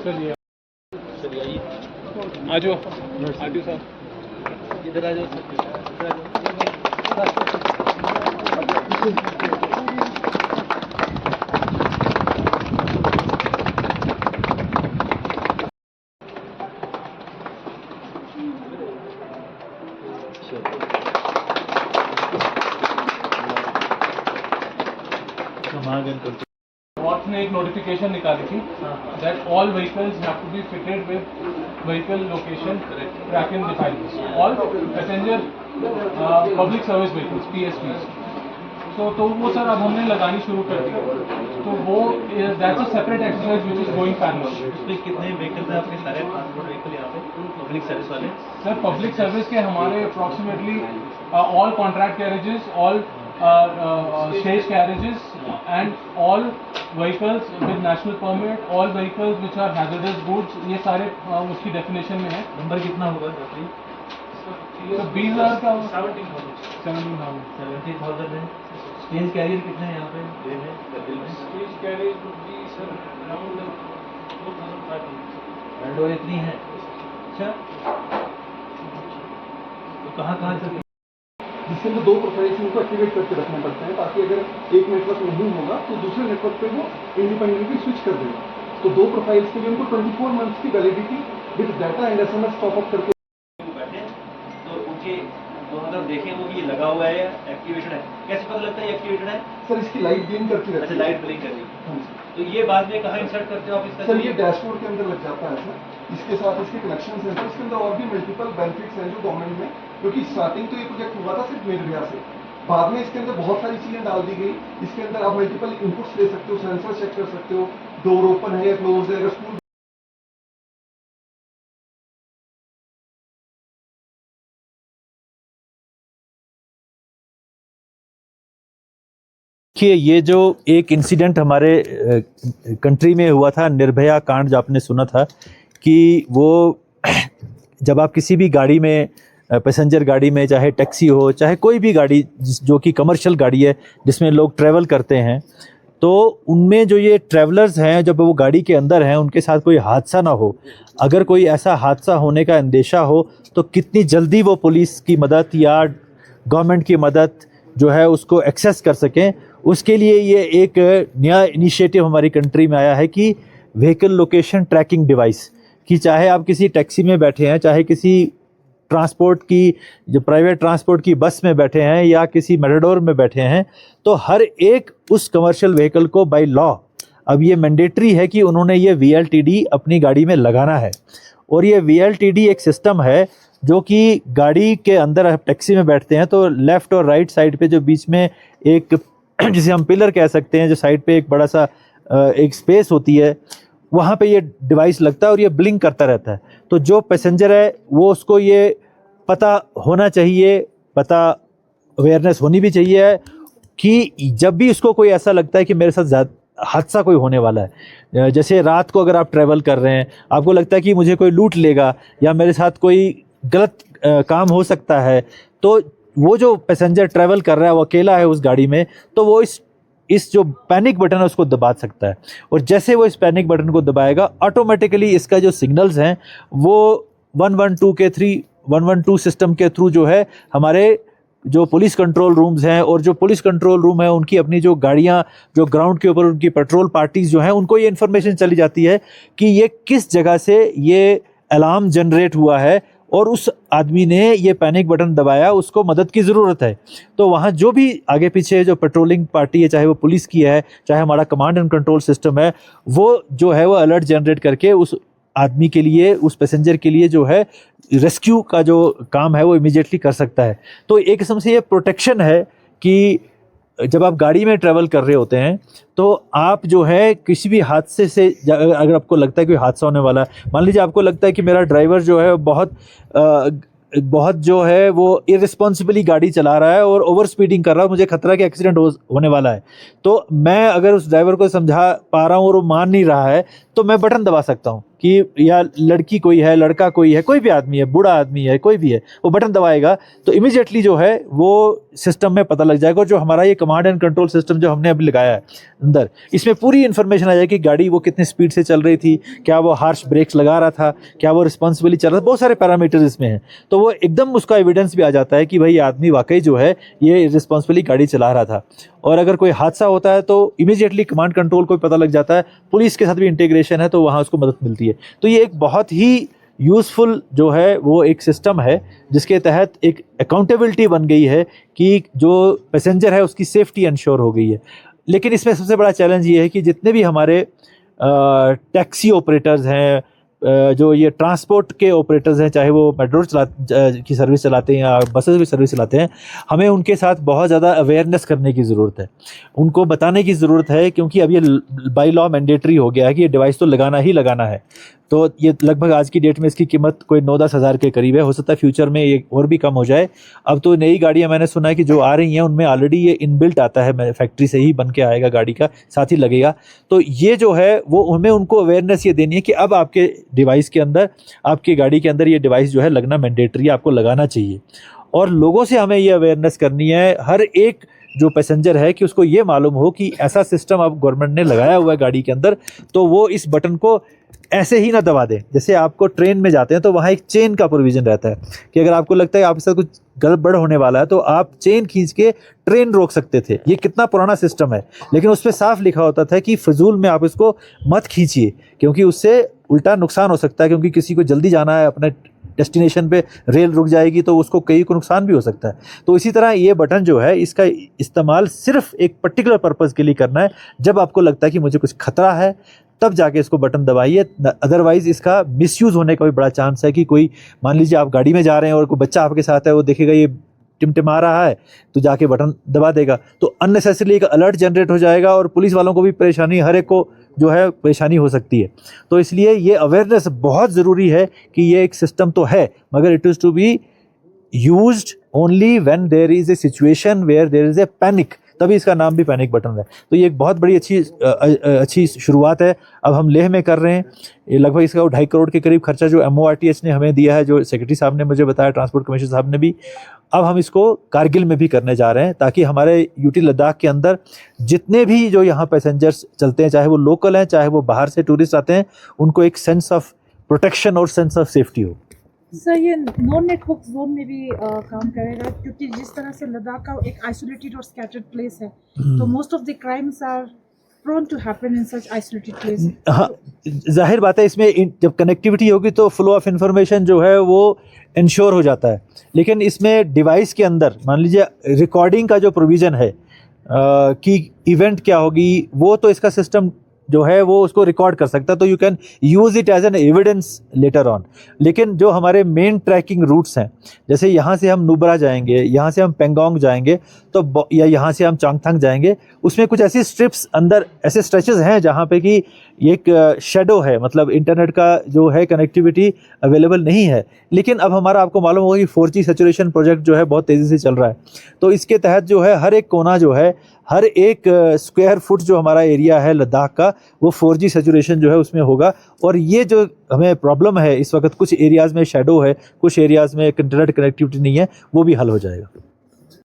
चलिए चलिए आइए, आ जाओ साहब, इधर आ जाओ सर, इधर आ जाओ। वॉट ने एक नोटिफिकेशन निकाली थी that all vehicles have to be fitted with vehicle location tracking devices, all passenger public service vehicles PSVs। तो वो सर अब हमने लगानी शुरू कर दी, तो वो that's a separate exercise which is going parallel. उसमें कितने व्हीकल्स हैं आपके? सारे ट्रांसपोर्ट व्हीकल यहाँ पे पब्लिक सर्विस वाले? सर पब्लिक सर्विस के हमारे approximately all contract carriages, all stage carriages and all vehicles with national permit, all vehicles which are hazardous goods, ये सारे उसकी डेफिनेशन में है। नंबर कितना होगा roughly? तो 20,000 का 17,000 है। स्टेज कैरियर कितने हैं यहाँ पे डे में, गर्दिल में? Stage carriage would be sir around 4,500। Band और इतनी है? अच्छा, तो कहाँ से? जिसके अंदर दो प्रोफाइल्स उनको एक्टिवेट करके रखने पड़ते हैं, ताकि अगर एक नेटवर्क नहीं होगा तो दूसरे नेटवर्क पे वो इंडिपेंडेंटली स्विच कर देगा। तो दो प्रोफाइल्स के लिए उनको 24 मंथ्स की validity with data and SMS top up करके बैठे तो उनके दोनों तरफ देखें वो कि ये लगा हुआ है या एक्टिवेशन है, कैसे पता लगता है ये एक्टिवेटेड है? सर इसकी लाइट ब्लिंक करती रहती अच्छा, है। लाइट ब्लिंक कर रही है। हाँ जी। तो ये बाद में कहाँ इंसर्ट करते हो आप इसका? सर ये डैशबोर्ड के अंदर लग जाता है सर, इसके साथ इसके कनेक्शन है सर, इसके अंदर और भी मल्टीपल बेनिफिट्स हैं जो गवर्नमेंट में, क्योंकि स्टार्टिंग तो ये प्रोजेक्ट हुआ था सिर्फ निर्भया से, बाद में इसके अंदर बहुत सारी चीजें डाल दी गई। इसके अंदर आप मल्टीपल इनपुट्स ले सकते हो, सेंसर चेक कर सकते हो, डोर ओपन है या क्लोज है, अगर स्कूल देखिए, ये जो एक इंसिडेंट हमारे कंट्री में हुआ था, निर्भया कांड, जो आपने सुना था कि वो जब आप किसी भी गाड़ी में, पैसेंजर गाड़ी में, चाहे टैक्सी हो, चाहे कोई भी गाड़ी जो कि कमर्शियल गाड़ी है जिसमें लोग ट्रैवल करते हैं, तो उनमें जो ये ट्रैवलर्स हैं, जब वो गाड़ी के अंदर हैं, उनके साथ कोई हादसा ना हो, अगर कोई ऐसा हादसा होने का अंदेशा हो तो कितनी जल्दी वो पुलिस की मदद या गवर्नमेंट की मदद जो है उसको एक्सेस कर सकें, उसके लिए ये एक नया इनिशिएटिव हमारी कंट्री में आया है कि व्हीकल लोकेशन ट्रैकिंग डिवाइस, कि चाहे आप किसी टैक्सी में बैठे हैं, चाहे किसी ट्रांसपोर्ट की, जो प्राइवेट ट्रांसपोर्ट की बस में बैठे हैं या किसी मेटाडोर में बैठे हैं, तो हर एक उस कमर्शियल व्हीकल को बाय लॉ अब ये मैंडेटरी है कि उन्होंने ये VLTD अपनी गाड़ी में लगाना है। और ये VLTD एक सिस्टम है जो कि गाड़ी के अंदर, आप टैक्सी में बैठते हैं तो लेफ़्ट और राइट साइड पे जो बीच में एक जिसे हम पिलर कह सकते हैं, जो साइड पे एक बड़ा सा एक स्पेस होती है, वहाँ पे ये डिवाइस लगता है और ये ब्लिंक करता रहता है। तो जो पैसेंजर है वो उसको ये पता होना चाहिए, पता अवेयरनेस होनी भी चाहिए कि जब भी उसको कोई ऐसा लगता है कि मेरे साथ हादसा कोई होने वाला है, जैसे रात को अगर आप ट्रैवल कर रहे हैं, आपको लगता है कि मुझे कोई लूट लेगा या मेरे साथ कोई गलत काम हो सकता है, तो वो जो पैसेंजर ट्रैवल कर रहा है, वो अकेला है उस गाड़ी में, तो वो इस जो पैनिक बटन है उसको दबा सकता है। और जैसे वो इस पैनिक बटन को दबाएगा, ऑटोमेटिकली इसका जो सिग्नल्स हैं वो 112 सिस्टम के थ्रू जो है हमारे जो पुलिस कंट्रोल रूम्स हैं, और जो पुलिस कंट्रोल रूम है उनकी अपनी जो गाड़ियाँ, जो ग्राउंड के ऊपर उनकी पेट्रोल पार्टीज जो हैं, उनको ये इन्फॉर्मेशन चली जाती है कि ये किस जगह से ये अलार्म जनरेट हुआ है और उस आदमी ने ये पैनिक बटन दबाया, उसको मदद की ज़रूरत है। तो वहाँ जो भी आगे पीछे जो पेट्रोलिंग पार्टी है, चाहे वो पुलिस की है, चाहे हमारा कमांड एंड कंट्रोल सिस्टम है, वो जो है वो अलर्ट जनरेट करके उस आदमी के लिए, उस पैसेंजर के लिए जो है रेस्क्यू का जो काम है वो इमीडिएटली कर सकता है। तो एक किस्म से ये प्रोटेक्शन है कि जब आप गाड़ी में ट्रैवल कर रहे होते हैं तो आप जो है किसी भी हादसे से, अगर आपको लगता है कोई हादसा होने वाला है, मान लीजिए आपको लगता है कि मेरा ड्राइवर जो है बहुत जो है वो इररिस्पॉन्सिबली गाड़ी चला रहा है और ओवर स्पीडिंग कर रहा है, मुझे खतरा कि एक्सीडेंट होने वाला है, तो मैं अगर उस ड्राइवर को समझा पा रहा हूँ और वो मान नहीं रहा है, तो मैं बटन दबा सकता हूँ कि या लड़की कोई है, लड़का कोई है, कोई भी आदमी है, बूढ़ा आदमी है, कोई भी है, वो बटन दबाएगा तो इमीडिएटली जो है वो सिस्टम में पता लग जाएगा। और जो हमारा ये कमांड एंड कंट्रोल सिस्टम जो हमने अभी लगाया है अंदर, इसमें पूरी इन्फॉर्मेशन आ जाएगी कि गाड़ी वो कितने स्पीड से चल रही थी, क्या वो हार्श ब्रेक्स लगा रहा था, क्या वो रिस्पॉन्सिबली चल रहा था, बहुत सारे पैरामीटर्स इसमें हैं। तो वो एकदम उसका एविडेंस भी आ जाता है कि भाई आदमी वाकई जो है ये रिस्पॉन्सिबली गाड़ी चला रहा था। और अगर कोई हादसा होता है तो इमीडिएटली कमांड कंट्रोल को पता लग जाता है, पुलिस के साथ भी इंटीग्रेशन है तो वहाँ उसको मदद मिलती है। तो ये एक बहुत ही यूज़फुल जो है वो एक सिस्टम है जिसके तहत एक अकाउंटेबिलिटी बन गई है कि जो पैसेंजर है उसकी सेफ्टी इंश्योर हो गई है। लेकिन इसमें सबसे बड़ा चैलेंज ये है कि जितने भी हमारे टैक्सी ऑपरेटर्स हैं, जो ये ट्रांसपोर्ट के ऑपरेटर्स हैं, चाहे वो मेट्रो की सर्विस चलाते हैं या बसेस की सर्विस चलाते हैं, हमें उनके साथ बहुत ज़्यादा अवेयरनेस करने की ज़रूरत है, उनको बताने की ज़रूरत है, क्योंकि अब ये बाय लॉ मैंडेटरी हो गया है कि ये डिवाइस तो लगाना ही लगाना है। तो ये लगभग आज की डेट में इसकी कीमत कोई 9-10 हज़ार के करीब है, हो सकता है फ्यूचर में ये और भी कम हो जाए। अब तो नई गाड़ियाँ मैंने सुना है कि जो आ रही हैं उनमें ऑलरेडी ये इनबिल्ट आता है, फैक्ट्री से ही बन के आएगा गाड़ी का, साथ ही लगेगा। तो ये जो है वो हमें उनको अवेयरनेस ये देनी है कि अब आपके डिवाइस के अंदर, आपकी गाड़ी के अंदर ये डिवाइस जो है लगना मैंडेटरी है, आपको लगाना चाहिए। और लोगों से हमें ये अवेयरनेस करनी है, हर एक जो पैसेंजर है कि उसको ये मालूम हो कि ऐसा सिस्टम अब गवर्नमेंट ने लगाया हुआ है गाड़ी के अंदर, तो वो इस बटन को ऐसे ही ना दबा दें। जैसे आपको ट्रेन में जाते हैं तो वहाँ एक चेन का प्रोविज़न रहता है कि अगर आपको लगता है आपके साथ कुछ गड़बड़ होने वाला है तो आप चेन खींच के ट्रेन रोक सकते थे। ये कितना पुराना सिस्टम है, लेकिन उस पर साफ लिखा होता था कि फजूल में आप इसको मत खींचिए, क्योंकि उससे उल्टा नुकसान हो सकता है, क्योंकि किसी को जल्दी जाना है अपने डेस्टिनेशन पे, रेल रुक जाएगी तो उसको कई को नुकसान भी हो सकता है। तो इसी तरह ये बटन जो है इसका इस्तेमाल सिर्फ एक पर्टिकुलर पर्पज़ के लिए करना है, जब आपको लगता है कि मुझे कुछ खतरा है तब जाके इसको बटन दबाइए। अदरवाइज़ इसका मिसयूज़ होने का भी बड़ा चांस है कि कोई, मान लीजिए आप गाड़ी में जा रहे हैं और कोई बच्चा आपके साथ है, वो देखेगा ये टिमटिमा रहा है तो जाके बटन दबा देगा, तो अननेसेसरली एक अलर्ट जनरेट हो जाएगा और पुलिस वालों को भी परेशानी, हर एक को जो है परेशानी हो सकती है। तो इसलिए ये अवेयरनेस बहुत ज़रूरी है कि ये एक सिस्टम तो है, मगर it is to be used only when there is a situation where there is a panic, तभी इसका नाम भी पैनिक बटन है। तो ये एक बहुत बड़ी अच्छी शुरुआत है। अब हम लेह में कर रहे हैं, ये लगभग इसका 2.5 करोड़ के करीब खर्चा जो MORTH ने हमें दिया है, जो सेक्रेटरी साहब ने मुझे बताया, ट्रांसपोर्ट कमिश्नर साहब ने भी। अब हम इसको कारगिल में भी करने जा रहे हैं, ताकि हमारे यूटी लद्दाख के अंदर जितने भी जो यहाँ पैसेंजर्स चलते हैं, चाहे वो लोकल हैं चाहे वो बाहर से टूरिस्ट आते हैं, उनको एक सेंस ऑफ प्रोटेक्शन और सेंस ऑफ सेफ्टी हो। सर ये नॉन नेटवर्क जोन में भी काम करेगा, क्योंकि जिस तरह से लद्दाख का एक आइसोलेटेड और स्कैटर्ड प्लेस है, तो most of the crimes are prone to happen in such isolated place. हाँ, जाहिर बात है, इसमें जब कनेक्टिविटी होगी तो फ्लो ऑफ इंफॉर्मेशन जो है वो इंश्योर हो जाता है। लेकिन इसमें डिवाइस के अंदर मान लीजिए रिकॉर्डिंग का जो प्रोविज़न है कि इवेंट क्या होगी, वो तो इसका सिस्टम जो है वो उसको रिकॉर्ड कर सकता है, तो you can use it as an evidence later on. लेकिन जो हमारे मेन ट्रैकिंग रूट्स हैं, जैसे यहाँ से हम नुब्रा जाएंगे, यहाँ से हम पेंगोंग जाएंगे, तो या यहाँ से हम चांगथांग जाएंगे, उसमें कुछ ऐसी स्ट्रिप्स अंदर, ऐसे स्ट्रेचेस हैं जहाँ पे कि एक शेडो है, मतलब इंटरनेट का जो है कनेक्टिविटी अवेलेबल नहीं है। लेकिन अब हमारा, आपको मालूम होगा कि 4G सैचुरेशन प्रोजेक्ट जो है बहुत तेज़ी से चल रहा है, तो इसके तहत जो है हर एक कोना जो है, हर एक स्क्वायर फुट जो हमारा एरिया है लद्दाख का, वो 4G सैचुरेशन जो है उसमें होगा। और ये जो हमें प्रॉब्लम है इस वक्त, कुछ एरियाज़ में शेडो है, कुछ एरियाज़ में इंटरनेट कनेक्टिविटी नहीं है, वो भी हल हो जाएगा।